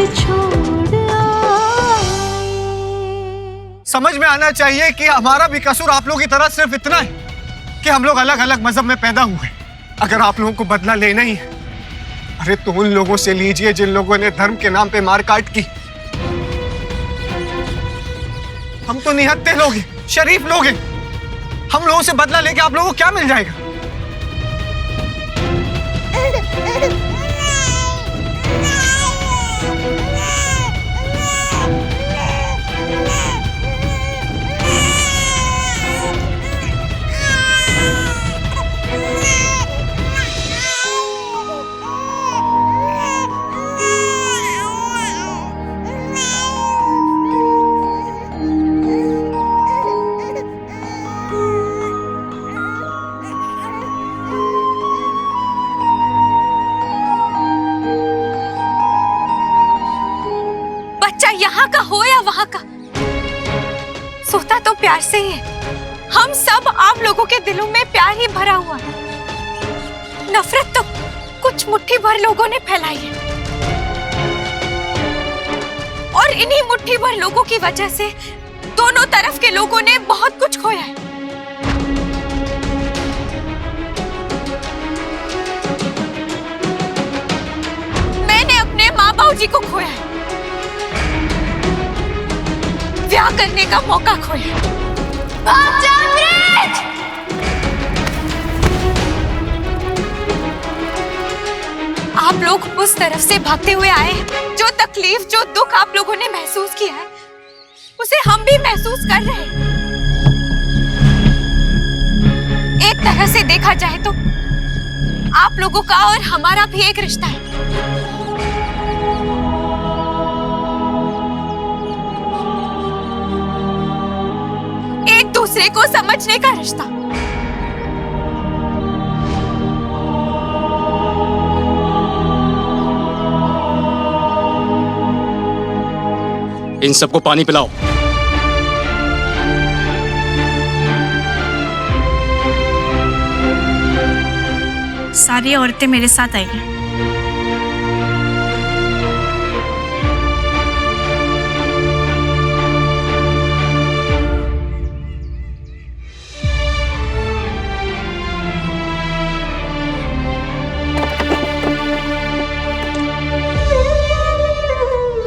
छोड़ आए। समझ में आना चाहिए कि हमारा भी कसूर आप लोगों की तरह सिर्फ इतना है कि हम लोग अलग अलग मजहब में पैदा हुए। अगर आप लोगों को बदला लेना ही है, अरे तो उन लोगों से लीजिए जिन लोगों ने धर्म के नाम पे मारकाट की। हम तो निहत्थे लोग हैं, शरीफ लोग हैं। हम लोगों से बदला लेके आप लोगों को क्या मिल जाएगा? यहाँ का हो या वहाँ का, सोता तो प्यार से ही है। हम सब आप लोगों के दिलों में प्यार ही भरा हुआ है। नफरत तो कुछ मुट्ठी भर लोगों ने फैलाई है, और इन्हीं मुट्ठी भर लोगों की वजह से दोनों तरफ के लोगों ने बहुत कुछ खोया है। मैंने अपने माँ बाबू जी को खोया है, ब्याह करने का मौका खोया। आप लोग उस तरफ से भागते हुए आए। जो तकलीफ, जो दुख आप लोगों ने महसूस किया है, उसे हम भी महसूस कर रहे हैं। एक तरह से देखा जाए तो आप लोगों का और हमारा भी एक रिश्ता है। एक दूसरे को समझने का रिश्ता। इन सबको पानी पिलाओ। सारी औरतें मेरे साथ आएंगी।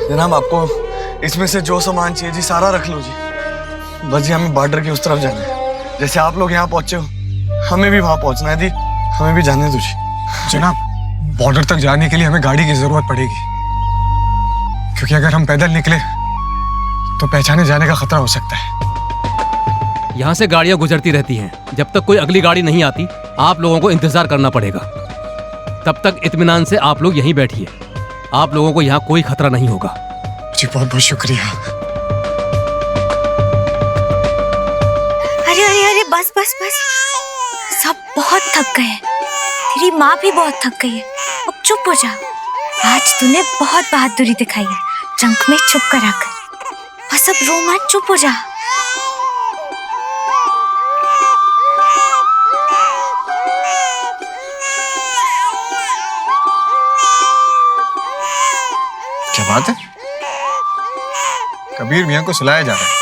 जनाब, आपको इसमें से जो सामान चाहिए जी सारा रख लो जी। बस जी हमें बॉर्डर की उस तरफ जाना है। जैसे आप लोग यहाँ पहुंचे हो, हमें भी वहां पहुंचना है जी। हमें भी जाने दो जी। जनाब, बॉर्डर तक जाने के लिए हमें गाड़ी की जरूरत पड़ेगी, क्योंकि अगर हम पैदल निकले तो पहचाने जाने का खतरा हो सकता है। यहाँ से गाड़ियाँ गुजरती रहती हैं। जब तक कोई अगली गाड़ी नहीं आती, आप लोगों को इंतजार करना पड़ेगा। तब तक इत्मीनान से आप लोग यहीं बैठिए। आप लोगों को यहाँ कोई खतरा नहीं होगा। जी बहुत बहुत शुक्रिया। अरे अरे अरे, बस बस बस, सब बहुत थक गए हैं। तेरी माँ भी बहुत थक गई है। अब चुप हो जा। आज तूने बहुत बहादुरी दिखाई है, जंग में चुप कर आकर। बस अब रो मत, चुप हो जा। क्या बात है? कबीर मियाँ को सुलाया जा रहा है।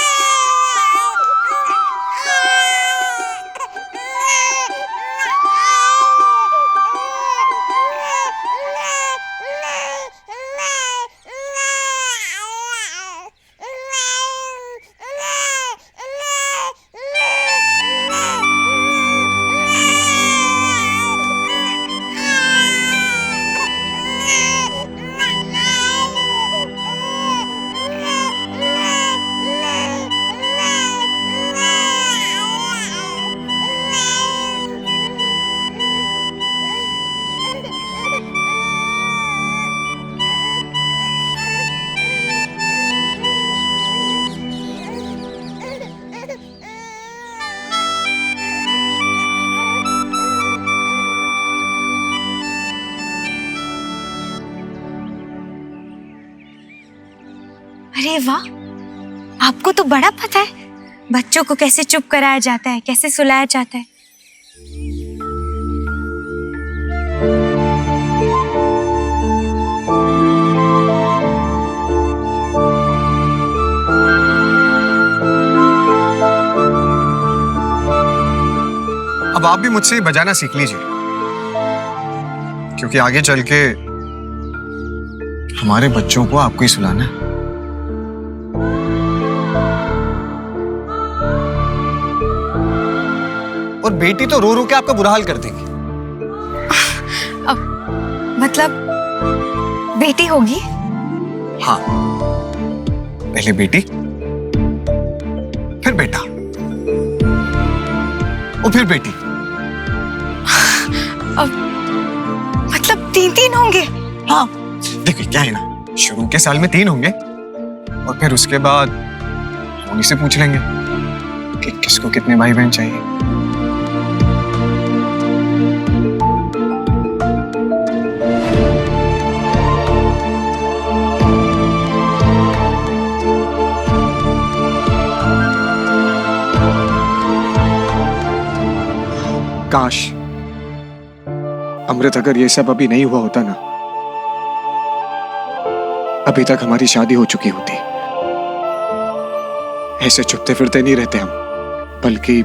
अरे वाह, आपको तो बड़ा पता है बच्चों को कैसे चुप कराया जाता है, कैसे सुलाया जाता है। आप भी मुझसे ही बजाना सीख लीजिए, क्योंकि आगे चल के हमारे बच्चों को आपको ही सुलाना है। और बेटी तो रो रो के आपका बुरा हाल कर देगी। मतलब बेटी होगी? हाँ, पहले बेटी, फिर बेटा, और फिर बेटी। मतलब 3 होंगे? हाँ, देखिए क्या है ना, शुरू के साल में 3 होंगे और फिर उसके बाद उन्हीं से पूछ लेंगे कि किसको कितने भाई बहन चाहिए। काश अमृत, अगर ये सब अभी नहीं हुआ होता ना, अभी तक हमारी शादी हो चुकी होती। ऐसे छुपते फिरते नहीं रहते हम, बल्कि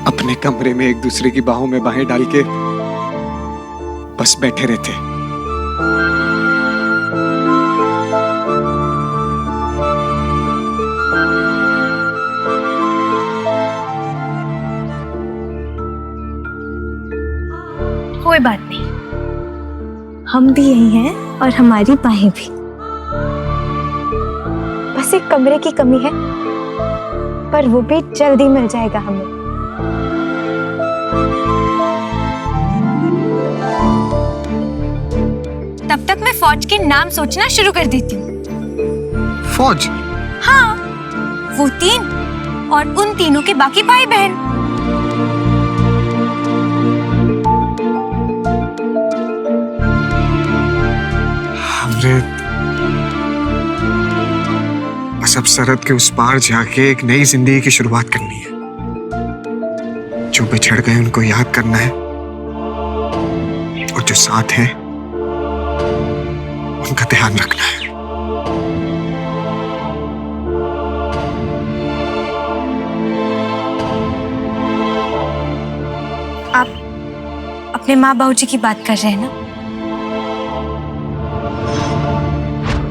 अपने कमरे में एक दूसरे की बाहों में बाहें डाल के बस बैठे रहते। कोई बात नहीं, हम भी यही हैं और हमारी बाहें भी। बस एक कमरे की कमी है, पर वो भी जल्दी मिल जाएगा हमें। तब तक मैं फौज के नाम सोचना शुरू कर देती हूँ। फौज? हाँ, वो 3 और उन तीनों के बाकी भाई बहन। बस अब सरहद के उस पार जाके एक नई जिंदगी की शुरुआत करनी है। जो बिछड़ गए उनको याद करना है और जो साथ हैं उनका ध्यान रखना है। आप अपने माँ बाबूजी की बात कर रहे हैं ना?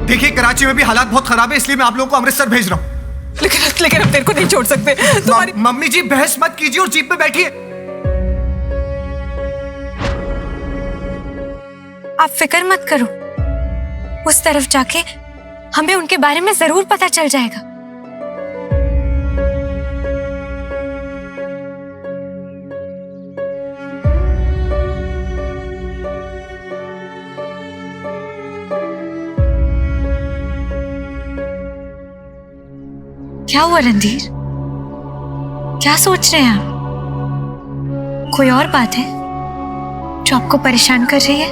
देखिए, कराची में भी हालात बहुत खराब है, इसलिए मैं आप लोगों को अमृतसर भेज रहा हूँ। लेकिन हम तेरे को नहीं छोड़ सकते। तुम्हारी मम्मी जी, बहस मत कीजिए और जीप पे बैठिए। आप फिक्र मत करो, उस तरफ जाके हमें उनके बारे में जरूर पता चल जाएगा। क्या हुआ रणधीर? क्या सोच रहे हैं आप? कोई और बात है जो आपको परेशान कर रही है?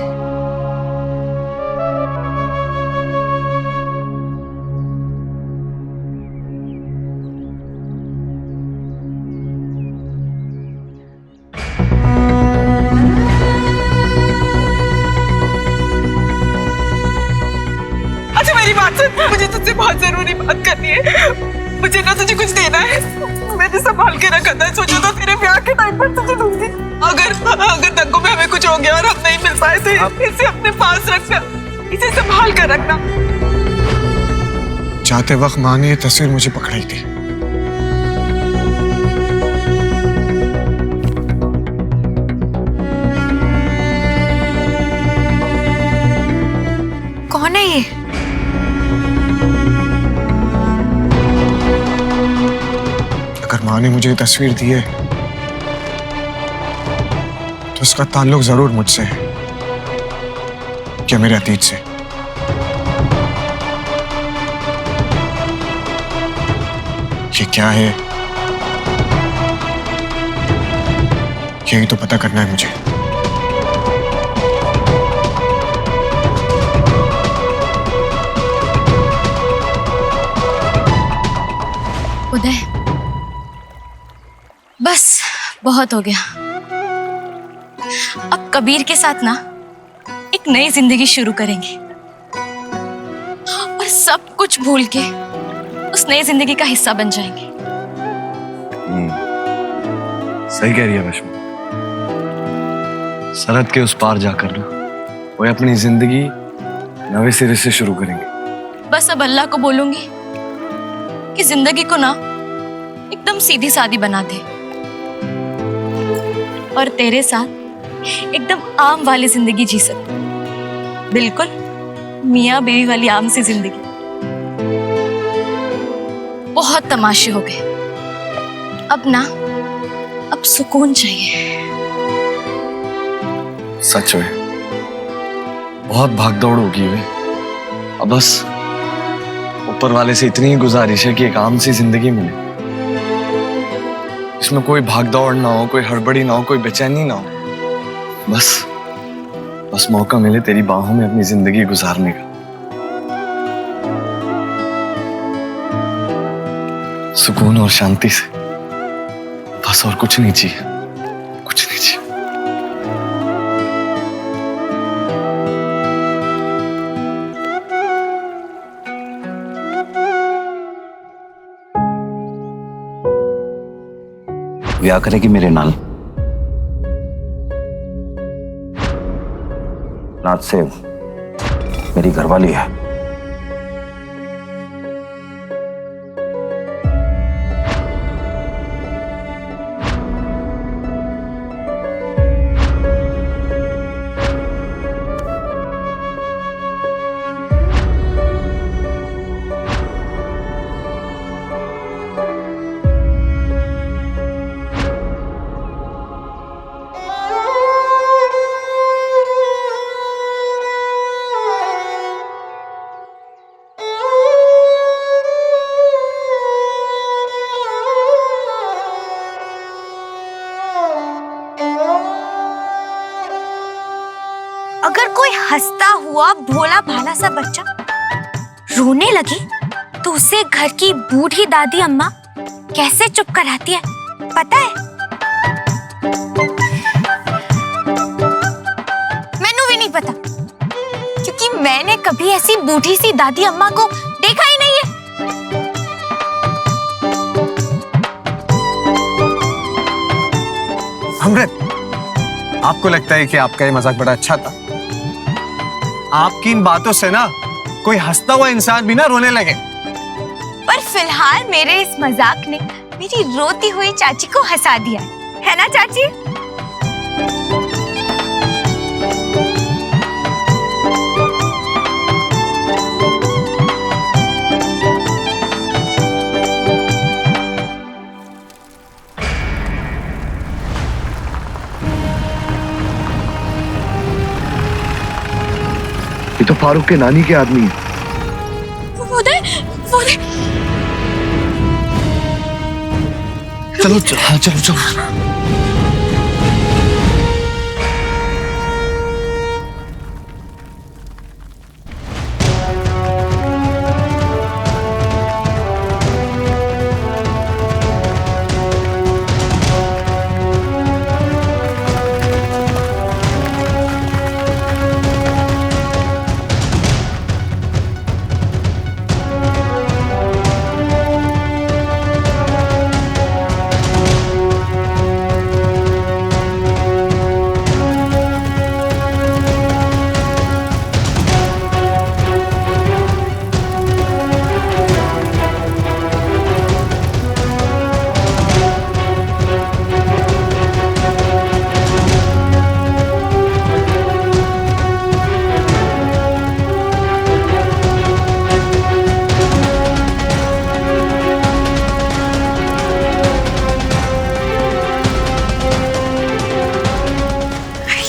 अच्छा मेरी बात सुन, मुझे तुझसे बहुत जरूरी बात करनी है। मुझे ना तुझे कुछ देना है, मैंने संभाल के रखा था, सोचा था तेरे ब्याह के टाइम पर तुझे दूंगी। अगर दंगों में हमें कुछ हो गया और हम नहीं मिल पाए तो इसे अपने पास रखना, इसे संभाल कर रखना। जाते वक्त माँ ने ये तस्वीर मुझे पकड़ाई थी। कौन है ये? अगर माँ ने मुझे ये तस्वीर दी है तो उसका ताल्लुक जरूर मुझसे है क्या मेरे अतीत से। ये क्या है, यही तो पता करना है मुझे। उदय, बस बहुत हो गया। अब कबीर के साथ ना एक नई जिंदगी शुरू करेंगे और सब कुछ भूल के उस नई जिंदगी का हिस्सा बन जाएंगे। सही कह रही है रश्मि। सरहद के उस पार जाकर ना वो अपनी जिंदगी नवे सिरे से शुरू करेंगे। बस अब अल्लाह को बोलूंगी कि जिंदगी को ना एकदम सीधी सादी बना दे और तेरे साथ एकदम आम वाली जिंदगी जी सकूं। बिल्कुल मियाँ बीवी वाली आम सी जिंदगी। बहुत तमाशे हो गए, अब सुकून चाहिए। सच में बहुत भागदौड़ होगी वे। अब बस ऊपर वाले से इतनी ही गुजारिश है कि एक आम सी जिंदगी मिले, इसमें कोई भागदौड़ ना हो, कोई हड़बड़ी ना हो, कोई बेचैनी ना हो। बस मौका मिले तेरी बाहों में अपनी जिंदगी गुजारने का। सुकून और शांति से, बस और कुछ नहीं चाहिए, कुछ नहीं चाहिए। ਵਿਆਹ ਕਰੇਗੀ ਮੇਰੇ ਨਾਲ रात से मेरी घरवाली है। अगर कोई हंसता हुआ भोला भाला सा बच्चा रोने लगे तो उसे घर की बूढ़ी दादी अम्मा कैसे चुप कराती है पता है? मैनू भी नहीं पता, क्योंकि मैंने कभी ऐसी बूढ़ी सी दादी अम्मा को देखा ही नहीं है। अमृत, आपको लगता है कि आपका ये मजाक बड़ा अच्छा था? आपकी इन बातों से ना कोई हंसता हुआ इंसान भी ना रोने लगे। पर फिलहाल मेरे इस मजाक ने मेरी रोती हुई चाची को हंसा दिया है ना चाची? ये तो फारूक के नानी के आदमी है। चलो हाँ चलो चलो।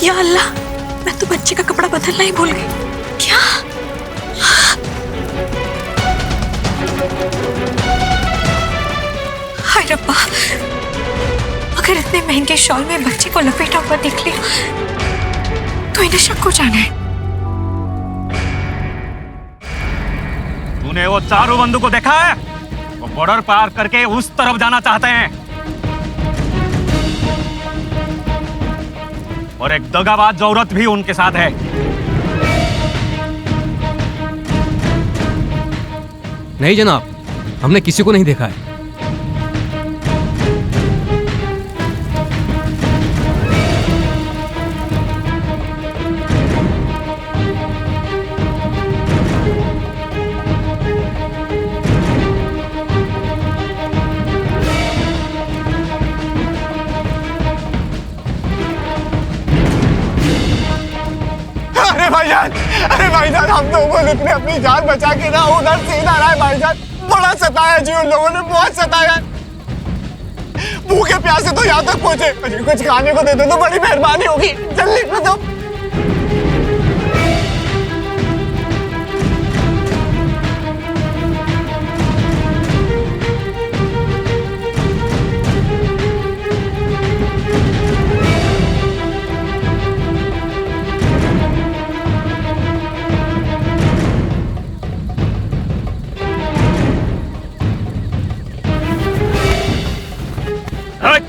या अल्लाह, मैं तो बच्चे का कपड़ा बदलना ही भूल गई। क्या? हाय रब्बा, अगर इतने महंगे शॉल में बच्चे को लपेटा हुआ देख लिया तो इन्हें शक हो जाना है। तूने वो चारों बंदू को देखा है? वो बॉर्डर पार करके उस तरफ जाना चाहते हैं और एक दगाबाज औरत भी उनके साथ है। नहीं जनाब, हमने किसी को नहीं देखा है। भाईजान, हम लोगों ने अपनी जान बचा के ना उधर से इधर आए भाईजान। बड़ा सताया जी उन लोगों ने, बहुत सताया। भूखे प्यासे तो यहाँ तक पहुंचे। मुझे कुछ खाने को दे दो तो बड़ी मेहरबानी होगी। जल्दी कर दो।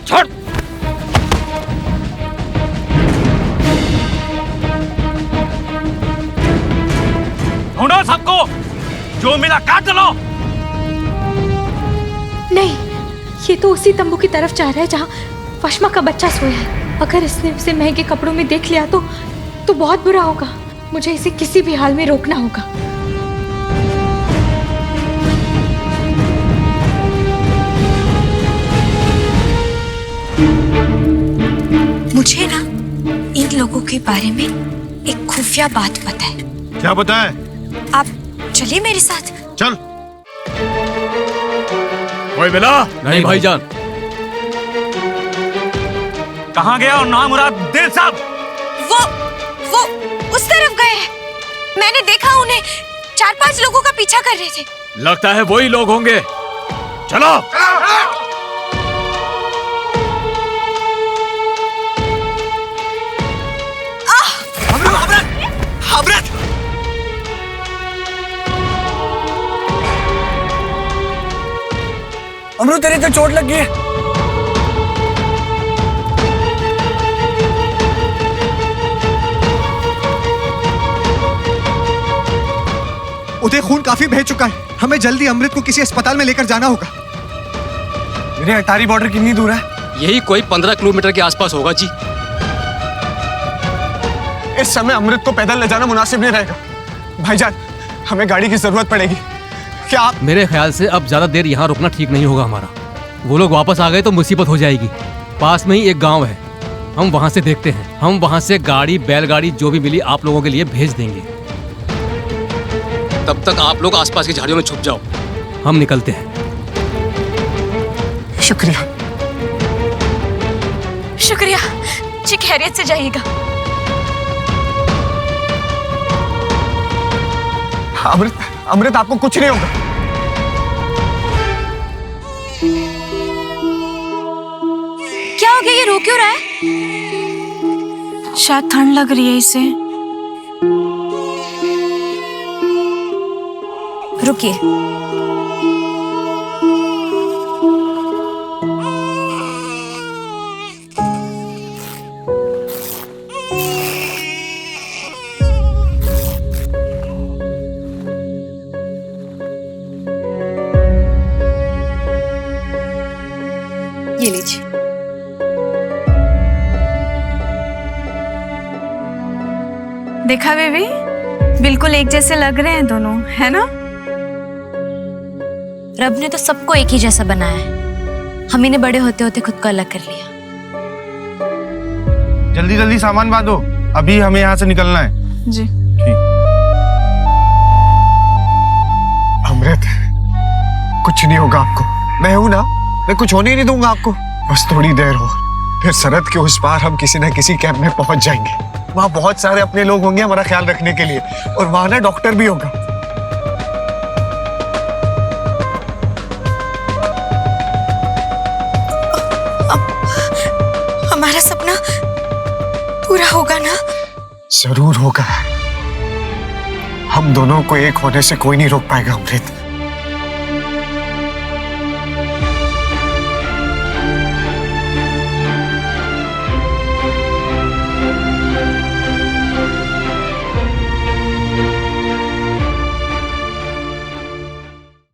छोड़। ढूंढो सबको, जो मिला काट डालो। नहीं, ये तो उसी तंबू की तरफ जा रहा है जहाँ वशमा का बच्चा सोया है। अगर इसने उसे महंगे कपड़ों में देख लिया तो बहुत बुरा होगा। मुझे इसे किसी भी हाल में रोकना होगा। मुझे ना इन लोगों के बारे में एक खुफिया बात पता है। क्या पता है? आप चलिए मेरे साथ। चल। कोई मिला? नहीं भाईजान। कहाँ गया और नाम मुराद दिल साहब? वो उस तरफ गए हैं। मैंने देखा उन्हें 4-5 लोगों का पीछा कर रहे थे। लगता है वही लोग होंगे। चलो। अमृत, तेरे तो चोट लग गई है। उदय, खून काफी बह चुका है। हमें जल्दी अमृत को किसी अस्पताल में लेकर जाना होगा। मेरे अटारी बॉर्डर कितनी दूर है? यही कोई 15 किलोमीटर के आसपास होगा जी। इस समय अमृत को पैदल ले जाना मुनासिब नहीं रहेगा। भाईजान, हमें गाड़ी की जरूरत पड़ेगी। क्या आप? मेरे ख्याल से अब ज्यादा देर यहाँ रुकना ठीक नहीं होगा हमारा। वो लोग वापस आ गए तो मुसीबत हो जाएगी। पास में ही एक गांव है, हम वहां से देखते हैं। हम वहां से गाड़ी, बैलगाड़ी जो भी मिली आप लोगों के लिए भेज देंगे। तब तक आप लोग आसपास की झाड़ियों में छुप जाओ, हम निकलते हैं। शुक्रिया। शुक्रिया जी, खैरियत से जाइएगा। अमृत, आपको कुछ नहीं होगा। क्या हो गया? ये रो क्यों रहा है? शायद ठंड लग रही है इसे। रुकिए। ये लीजिए। देखा बेबी, बिल्कुल एक जैसे लग रहे हैं दोनों, है ना? रब ने तो सबको एक ही जैसा बनाया है। हम इन्हें बड़े होते होते खुद को अलग कर लिया। जल्दी जल्दी सामान बांधो, अभी हमें यहाँ से निकलना है। जी। अमृत, कुछ नहीं होगा आपको। मैं हूं ना, मैं कुछ होने ही नहीं दूंगा आपको। बस थोड़ी देर हो, फिर सरहद के उस पार हम किसी न किसी कैंप में पहुंच जाएंगे। वहां बहुत सारे अपने लोग होंगे हमारा ख्याल रखने के लिए, और वहां ना डॉक्टर भी होगा। हमारा सपना पूरा होगा ना? जरूर होगा। हम दोनों को एक होने से कोई नहीं रोक पाएगा अमृत।